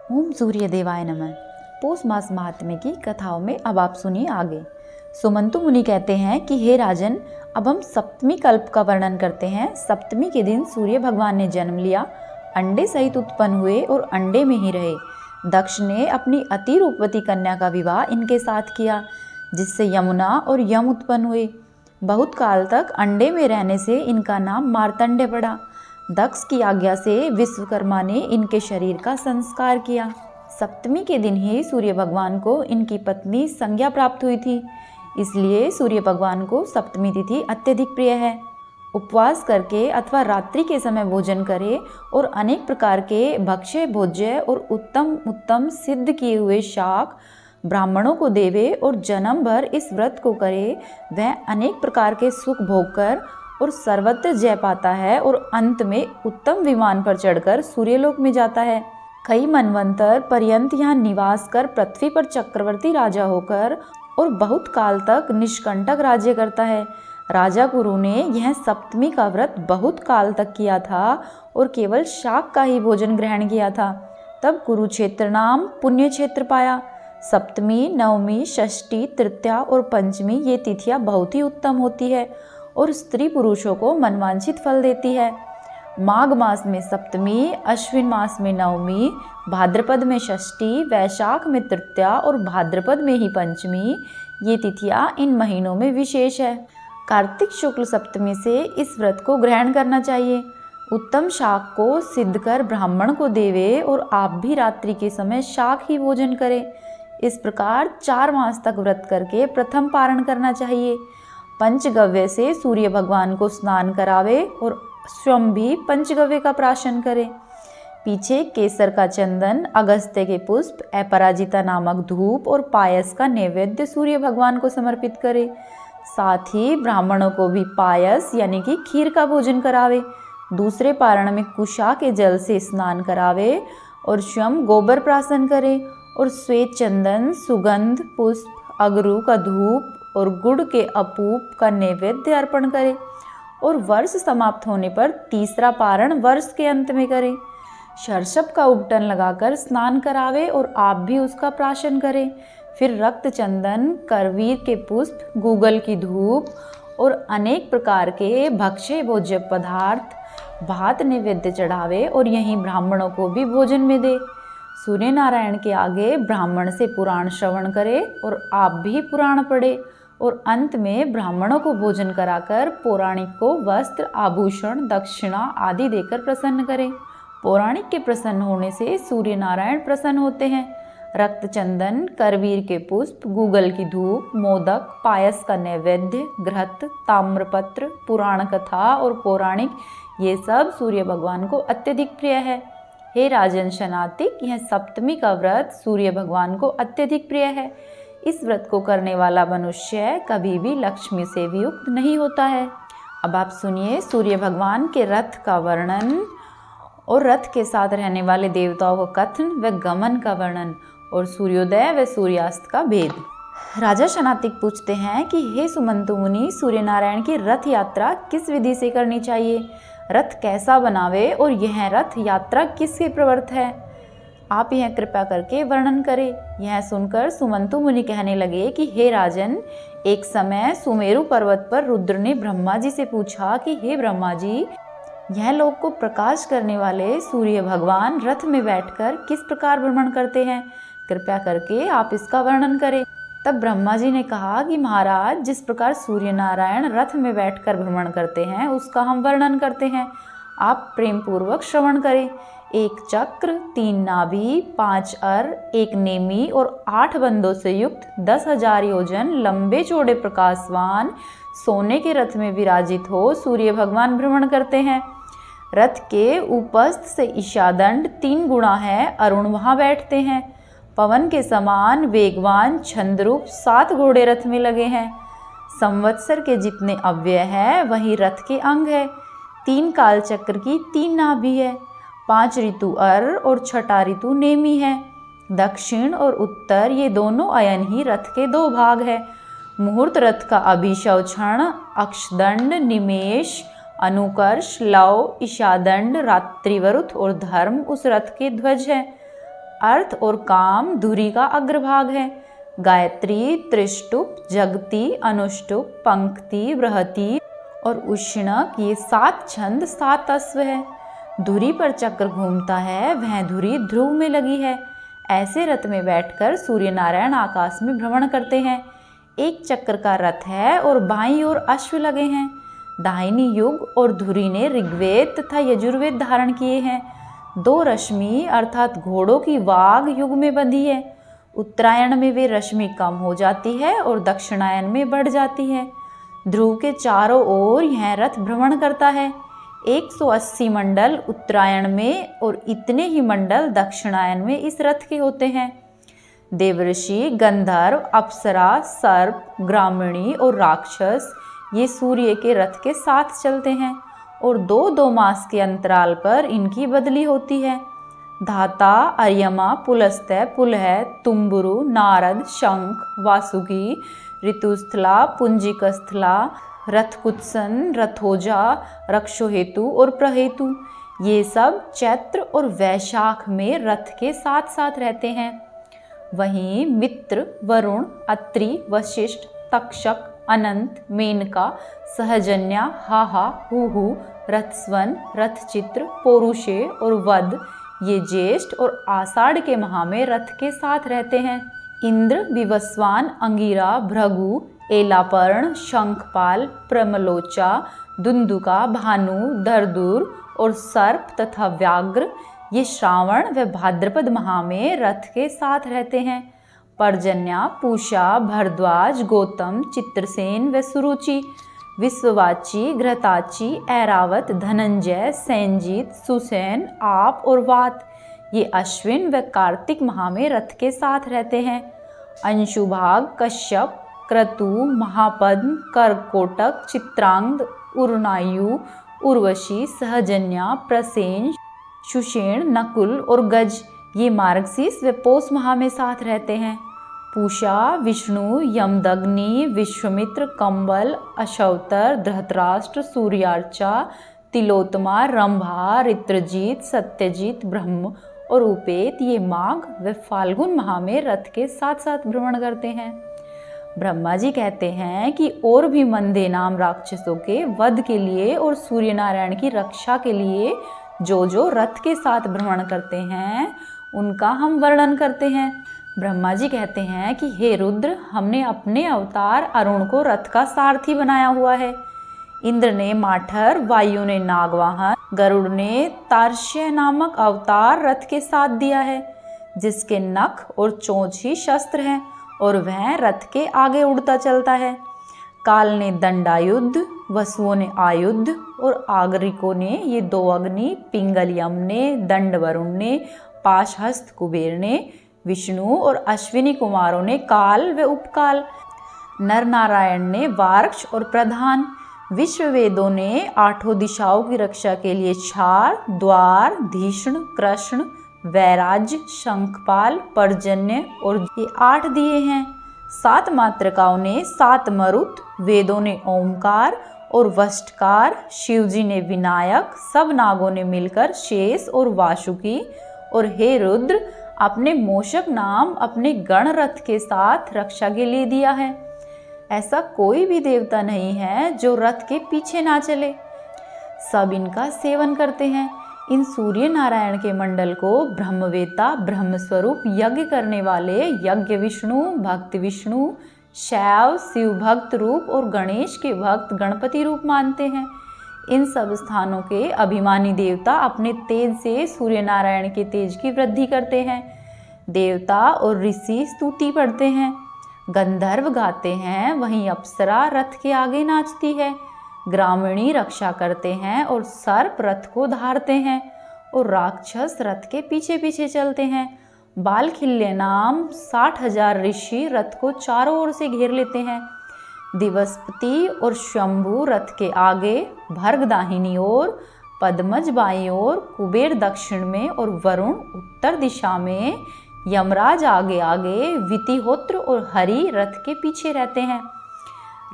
ओम सूर्य देवाय नमः। पौष मास महात्म्य की कथाओं में अब आप सुनिए आगे। सुमंतु मुनि कहते हैं कि हे राजन, अब हम सप्तमी कल्प का वर्णन करते हैं। सप्तमी के दिन सूर्य भगवान ने जन्म लिया, अंडे सहित उत्पन्न हुए और अंडे में ही रहे। दक्ष ने अपनी अति रूपवती कन्या का विवाह इनके साथ किया, जिससे यमुना और यम उत्पन्न हुए। बहुत काल तक अंडे में रहने से इनका नाम मार्तंड्य पड़ा। दक्ष की आज्ञा से विश्वकर्मा ने इनके शरीर का संस्कार किया। सप्तमी के दिन ही सूर्य भगवान को इनकी पत्नी संज्ञा प्राप्त हुई थी, इसलिए सूर्य भगवान को सप्तमी तिथि अत्यधिक प्रिय है। उपवास करके अथवा रात्रि के समय भोजन करे और अनेक प्रकार के भक्ष्य भोज्य और उत्तम उत्तम सिद्ध किए हुए शाक ब्राह्मणों को देवे और जन्म भर इस व्रत को करे, वह अनेक प्रकार के सुख भोग कर और सर्वत्र जय पाता है और अंत में उत्तम विमान पर चढ़कर सूर्यलोक में जाता है। कई मनवंतर पर्यंत यहाँ निवास कर पृथ्वी पर चक्रवर्ती राजा होकर और बहुत काल तक निष्कंटक राज्य करता है। राजा कुरु ने यह सप्तमी का व्रत बहुत काल तक किया था और केवल शाक का ही भोजन ग्रहण किया था। तब कुरुक्षेत्र नाम पुण्य क्षेत्र पाया। सप्तमी, नवमी, षष्ठी, तृतीया और पंचमी ये तिथियां बहुत ही उत्तम होती है और स्त्री पुरुषों को मनवांछित फल देती है। माघ मास में सप्तमी, अश्विन मास में नवमी, भाद्रपद में षष्ठी, वैशाख में तृतीया और भाद्रपद में ही पंचमी ये तिथियां इन महीनों में विशेष है। कार्तिक शुक्ल सप्तमी से इस व्रत को ग्रहण करना चाहिए। उत्तम शाक को सिद्ध कर ब्राह्मण को देवे और आप भी रात्रि के समय शाक ही भोजन करें। इस प्रकार 4 मास तक व्रत करके प्रथम पारण करना चाहिए। पंचगव्य से सूर्य भगवान को स्नान करावे और स्वयं भी पंचगव्य का प्राशन करे। पीछे केसर का चंदन, अगस्त्य के पुष्प, अपराजिता नामक धूप और पायस का नैवेद्य सूर्य भगवान को समर्पित करे। साथ ही ब्राह्मणों को भी पायस यानी कि खीर का भोजन करावे। दूसरे पारण में कुशा के जल से स्नान करावे और स्वयं गोबर प्राशन करे और श्वेत चंदन, सुगंध पुष्प, अगरू का धूप और गुड़ के अपूप का नैवेद्य अर्पण करे और वर्ष समाप्त होने पर तीसरा पारण वर्ष के अंत में करे। शरशप का उपटन लगाकर स्नान करावे और आप भी उसका प्राशन करें। फिर रक्त चंदन, करवीर के पुष्प, गूगल की धूप और अनेक प्रकार के भक्ष्य भोज्य पदार्थ भात नैवेद्य चढ़ावे और यहीं ब्राह्मणों को भी भोजन में दे। सूर्य नारायण के आगे ब्राह्मण से पुराण श्रवण करे और आप भी पुराण पढ़े और अंत में ब्राह्मणों को भोजन कराकर पौराणिक को वस्त्र, आभूषण, दक्षिणा आदि देकर प्रसन्न करें। पौराणिक के प्रसन्न होने से सूर्य नारायण प्रसन्न होते हैं। रक्त चंदन, करवीर के पुष्प, गूगल की धूप, मोदक, पायस का नैवेद्य, घृत, ताम्रपत्र, पुराण कथा और पौराणिक ये सब सूर्य भगवान को अत्यधिक प्रिय है। हे राजन शनातिक, यह सप्तमी का व्रत सूर्य भगवान को अत्यधिक प्रिय है। इस व्रत को करने वाला मनुष्य कभी भी लक्ष्मी से भी युक्त नहीं होता है। अब आप सुनिए सूर्य भगवान के रथ का वर्णन और रथ के साथ रहने वाले देवताओं का कथन व गमन का वर्णन और सूर्योदय व सूर्यास्त का भेद। राजा शनातिक पूछते हैं कि हे सुमंतु मुनि, सूर्य नारायण की रथ यात्रा किस विधि से करनी चाहिए? रथ कैसा बनावे और यह रथ यात्रा किसके प्रवर्त है? आप यह कृपा करके वर्णन करें। यह सुनकर सुमंतु मुनि कहने लगे कि हे राजन, एक समय सुमेरु पर्वत पर रुद्र ने ब्रह्मा जी से पूछा कि हे ब्रह्मा जी, यह लोक को प्रकाश करने वाले सूर्य भगवान रथ में बैठकर किस प्रकार भ्रमण करते हैं? कृपया करके आप इसका वर्णन करें। तब ब्रह्मा जी ने कहा कि महाराज, जिस प्रकार सूर्य नारायण रथ में बैठकर भ्रमण करते हैं उसका हम वर्णन करते हैं, आप प्रेम पूर्वक श्रवण करें। 1 चक्र, 3 नाभि, 5 अर, 1 नेमी और 8 बंदों से युक्त 10,000 योजन लंबे चौड़े प्रकाशवान सोने के रथ में विराजित हो सूर्य भगवान भ्रमण करते हैं। रथ के उपस्थ से ईशादंड 3 गुणा है, अरुण वहां बैठते हैं। पवन के समान वेगवान छंद्रूप 7 घोड़े रथ में लगे हैं। संवत्सर के जितने अव्यय है वही रथ के अंग है। 3 काल चक्र की 3 नाभि है। 5 ऋतु अर और 6ठा ऋतु नेमी है। दक्षिण और उत्तर ये दोनों अयन ही रथ के 2 भाग है। मुहूर्त रथ का अभिशव क्षण, अक्षदंड, निमेष, अनुकर्ष, लव, ईशादंड, रात्रिवरुथ और धर्म उस रथ के ध्वज है। अर्थ और काम धुरी का अग्रभाग है। गायत्री, त्रिष्टुप, जगती, अनुष्टुप, पंक्ति, बृहति और उष्णक ये 7 छंद 7 अश्व है। धुरी पर चक्र घूमता है, वह धुरी ध्रुव में लगी है। ऐसे रथ में बैठकर सूर्य नारायण आकाश में भ्रमण करते हैं। एक चक्र का रथ है और बाईं ओर अश्व लगे हैं। दाहिनी युग और धुरी ने ऋग्वेद तथा यजुर्वेद धारण किए हैं। 2 रश्मि अर्थात घोड़ों की वाग युग में बंधी है। उत्तरायण में वे रश्मि कम हो जाती है और दक्षिणायन में बढ़ जाती है। ध्रुव के चारों ओर यह रथ भ्रमण करता है। 180 मंडल उत्तरायण में और इतने ही मंडल दक्षिणायन में इस रथ के होते हैं। देवऋषि, गंधर्व, अप्सरा, सर्प, ग्रामीणी और राक्षस ये सूर्य के रथ के साथ चलते हैं और 2-2 मास के अंतराल पर इनकी बदली होती है। धाता, अर्यमा, पुलस्त्य, पुलह, तुम्बुरु, नारद, शंख, वासुकी, ऋतुस्थला, पुंजिकस्थला, रथकुत्सन, रथोजा, रक्षोहेतु और प्रहेतु ये सब चैत्र और वैशाख में रथ के साथ साथ रहते हैं। वहीं मित्र, वरुण, अत्रि, वशिष्ठ, तक्षक, अनंत, मेनका, सहजन्या, हाहा, हुहु, रथस्वन, रथचित्र, पोरुषे और वद ये ज्येष्ठ और आषाढ़ के माह में रथ के साथ रहते हैं। इंद्र, विवस्वान, अंगिरा, भृगु, एलापर्ण, शंखपाल, प्रमलोचा, दुंदुका, भानु, दर्दुर और सर्प तथा व्याघ्र ये श्रावण व भाद्रपद माह में रथ के साथ रहते हैं। पर्जन्या, पूषा, भरद्वाज, गौतम, चित्रसेन व सुरुचि, विश्ववाची, घृताची, ऐरावत, धनंजय, सेनजीत, सुसेन, आप और वात ये अश्विन व कार्तिक माह में रथ के साथ रहते हैं। अंशुभाग, कश्यप, क्रतु, महापद्म, करकोटक, चित्रांग, उरनायु, उर्वशी, सहजन्या, प्रसेन, सुषेण, नकुल और गज ये मार्गशीर्ष व पौष माह में साथ रहते हैं। पूषा, विष्णु, यमदग्नि, विश्वामित्र, कंबल, अशौतर, धृतराष्ट्र, सूर्यार्चा, तिलोत्तमा, रंभा, ऋत्रजीत, सत्यजीत, ब्रह्म और उपेत ये माघ व फाल्गुन माह में रथ के साथ साथ भ्रमण करते हैं। ब्रह्मा जी कहते हैं कि और भी मंदे नाम राक्षसों के वध के लिए और सूर्य नारायण की रक्षा के लिए जो रथ के साथ भ्रमण करते हैं उनका हम वर्णन करते हैं। ब्रह्मा जी कहते हैं कि हे रुद्र, हमने अपने अवतार अरुण को रथ का सारथी बनाया हुआ है। इंद्र ने माठर, वायु ने नागवाहन, गरुड़ ने तार्ष्य नामक अवतार रथ के साथ दिया है, जिसके नख और चोंच ही शस्त्र हैं और वह रथ के आगे उड़ता चलता है। काल ने दंडायुद्ध, वसुओं ने आयुद्ध और आगरिकों ने ये 2 अग्नि, पिंगल यम ने, दंड वरुण ने, पाशहस्त कुबेर ने, विष्णु और अश्विनी कुमारों ने काल व उपकाल, नर नारायण ने वार्क्ष और प्रधान, विश्व वेदों ने 8 दिशाओं की रक्षा के लिए क्षार, द्वार, धीष्ण, कृष्ण, वैराज्य, शंखपाल, पर्जन्य और ये 8 दिए हैं। 7 मातृकाओं ने 7 मरुत, वेदों ने ओमकार और वष्टकार, शिवजी ने विनायक, सब नागों ने मिलकर शेष और वासुकी और हे रुद्र अपने मोषक नाम अपने गण रथ के साथ रक्षा के लिए दिया है। ऐसा कोई भी देवता नहीं है जो रथ के पीछे ना चले, सब इनका सेवन करते हैं। इन सूर्य नारायण के मंडल को ब्रह्मवेता, ब्रह्मस्वरूप, यज्ञ करने वाले यज्ञ विष्णु, भक्त विष्णु, शैव शिव भक्त रूप और गणेश के भक्त गणपति रूप मानते हैं। इन सब स्थानों के अभिमानी देवता अपने तेज से सूर्य नारायण के तेज की वृद्धि करते हैं। देवता और ऋषि स्तुति पढ़ते हैं, गंधर्व गाते हैं, वहीं अप्सरा रथ के आगे नाचती है, ग्रामीणी रक्षा करते हैं और सर्प रथ को धारते हैं और राक्षस रथ के पीछे पीछे चलते हैं। बालखिल्य नाम 60,000 ऋषि रथ को चारों ओर से घेर लेते हैं। दिवसपति और शंभु रथ के आगे, भर्ग दाहिनी ओर, पद्मज बाईं ओर, कुबेर दक्षिण में और वरुण उत्तर दिशा में, यमराज आगे आगे, वितिहोत्र और हरि रथ के पीछे रहते हैं।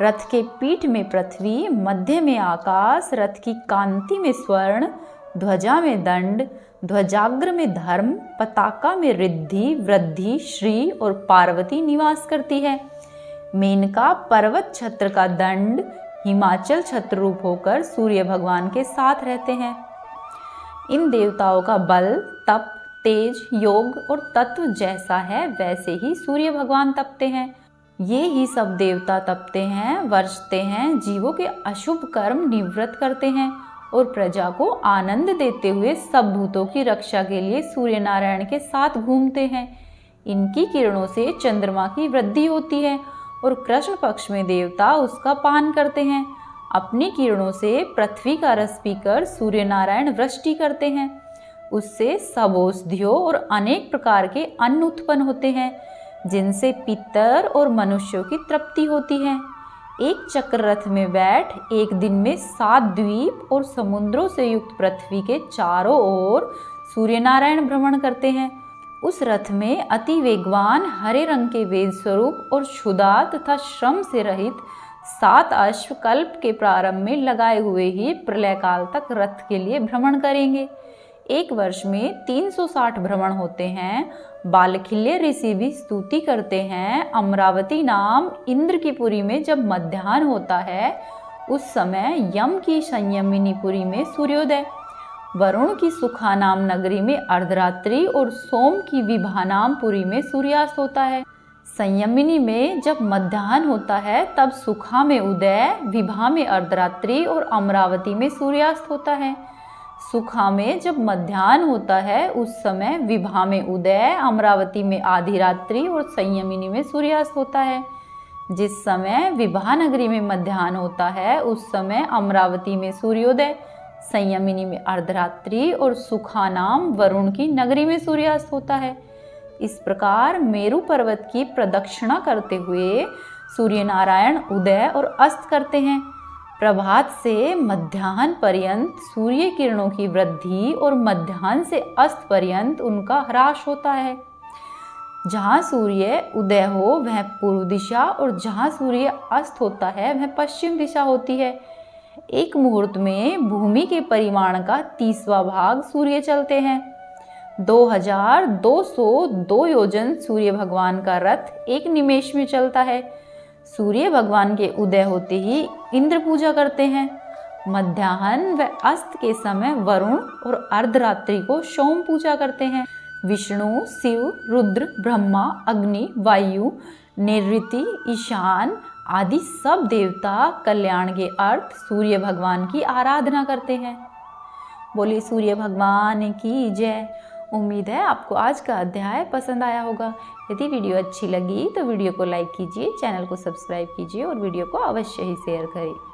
रथ के पीठ में पृथ्वी, मध्य में आकाश, रथ की कांति में स्वर्ण, ध्वजा में दंड, ध्वजाग्र में धर्म, पताका में रिद्धि, वृद्धि, श्री और पार्वती निवास करती है। मेनका पर्वत छत्र का दंड, हिमाचल छत्र रूप होकर सूर्य भगवान के साथ रहते हैं। इन देवताओं का बल, तप, तेज, योग और तत्व जैसा है वैसे ही सूर्य भगवान तपते हैं। ये ही सब देवता तपते हैं, वर्षते हैं, जीवों के अशुभ कर्म निवृत्त करते हैं और प्रजा को आनंद देते हुए सब भूतों की रक्षा के लिए सूर्य नारायण के साथ घूमते हैं। इनकी किरणों से चंद्रमा की वृद्धि होती है और कृष्ण पक्ष में देवता उसका पान करते हैं। अपनी किरणों से पृथ्वी का रस पीकर सूर्य नारायण वृष्टि करते हैं। उससे सब औषधियों और अनेक प्रकार के अन्न उत्पन्न होते हैं, जिनसे पितर और मनुष्यों की तृप्ति होती है। एक चक्र रथ में बैठ एक दिन में 7 द्वीप और समुद्रों से युक्त पृथ्वी के चारों ओर सूर्य नारायण भ्रमण करते हैं। उस रथ में अति वेगवान हरे रंग के वेद स्वरूप और क्षुधा तथा श्रम से रहित 7 अश्व कल्प के प्रारंभ में लगाए हुए ही प्रलय काल तक रथ के लिए भ्रमण करेंगे। एक वर्ष में 360 भ्रमण होते हैं। बालखिल्य ऋषि भी स्तुति करते हैं। अमरावती नाम इंद्र की पुरी में जब मध्याह्न होता है, उस समय यम की संयमिनी पुरी में सूर्योदय, वरुण की सुखा नाम नगरी में अर्धरात्रि और सोम की विभा नाम पुरी में सूर्यास्त होता है। संयमिनी में जब मध्याह्न होता है तब सुखा में उदय, विभा में अर्धरात्रि और अमरावती में सूर्यास्त होता है। सुखा में जब मध्याह्न होता है उस समय विभा में उदय, अमरावती में आधी रात्रि और संयमिनी में सूर्यास्त होता है। जिस समय विभा नगरी में मध्याह्न होता है उस समय अमरावती में सूर्योदय, संयमिनी में अर्धरात्रि और सुखा नाम वरुण की नगरी में सूर्यास्त होता है। इस प्रकार मेरु पर्वत की प्रदक्षिणा करते हुए सूर्य नारायण उदय और अस्त करते हैं। प्रभात से मध्याह्न पर्यंत सूर्य किरणों की वृद्धि और मध्याह्न से अस्त पर्यंत उनका ह्रास होता है। जहाँ सूर्य उदय हो वह पूर्व दिशा और जहाँ सूर्य अस्त होता है वह पश्चिम दिशा होती है। एक मुहूर्त में भूमि के परिमाण का 30वां भाग सूर्य चलते हैं। 2202 योजन सूर्य भगवान का रथ एक निमेष में चलता है। सूर्य भगवान के उदय होते ही इंद्र पूजा करते हैं। मध्याह्न व अस्त के समय वरुण और अर्धरात्रि को सोम पूजा करते हैं। विष्णु, शिव, रुद्र, ब्रह्मा, अग्नि, वायु, नैऋति, ईशान आदि सब देवता कल्याण के अर्थ सूर्य भगवान की आराधना करते हैं। बोलिए सूर्य भगवान की जय। उम्मीद है आपको आज का अध्याय पसंद आया होगा। यदि वीडियो अच्छी लगी तो वीडियो को लाइक कीजिए, चैनल को सब्सक्राइब कीजिए और वीडियो को अवश्य ही शेयर करें।